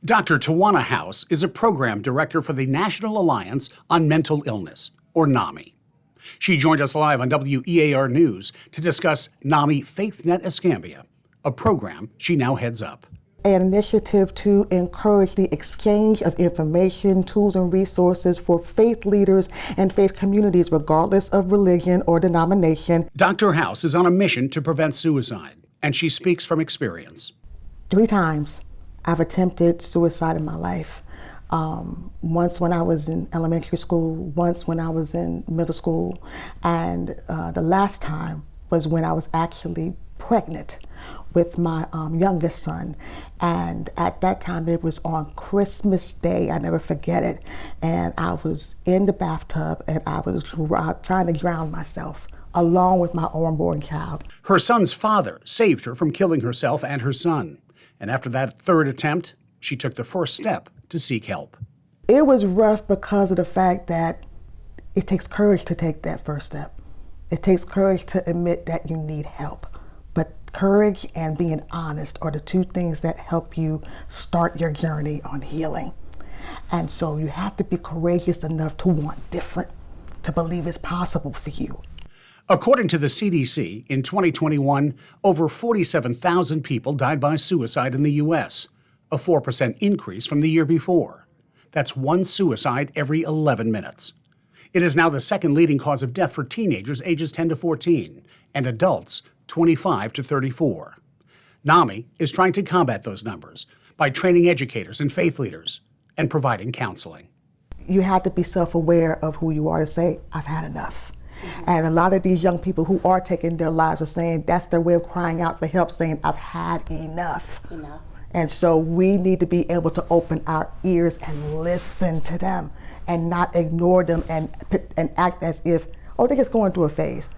Dr. Tawanna House is a program director for the National Alliance on Mental Illness, or NAMI. She joined us live on WEAR News to discuss NAMI FaithNet Escambia, a program she now heads up. An initiative to encourage the exchange of information, tools, and resources for faith leaders and faith communities, regardless of religion or denomination. Dr. House is on a mission to prevent suicide, and she speaks from experience. 3 times I've attempted suicide in my life. Once when I was in elementary school, once when I was in middle school, and the last time was when I was actually pregnant with my youngest son. And at that time, it was on Christmas Day, I never forget it, and I was in the bathtub and I was trying to drown myself along with my unborn child. Her son's father saved her from killing herself and her son. And after that 3rd attempt, she took the first step to seek help. It was rough because of the fact that it takes courage to take that first step. It takes courage to admit that you need help. But courage and being honest are the 2 things that help you start your journey on healing. And so you have to be courageous enough to want different, to believe it's possible for you. According to the CDC, in 2021, over 47,000 people died by suicide in the U.S., a 4% increase from the year before. That's 1 suicide every 11 minutes. It is now the 2nd leading cause of death for teenagers ages 10 to 14 and adults 25 to 34. NAMI is trying to combat those numbers by training educators and faith leaders and providing counseling. You have to be self-aware of who you are to say, I've had enough. And a lot of these young people who are taking their lives are saying that's their way of crying out for help, saying, I've had enough. And so we need to be able to open our ears and listen to them and not ignore them and act as if, oh, they're just going through a phase.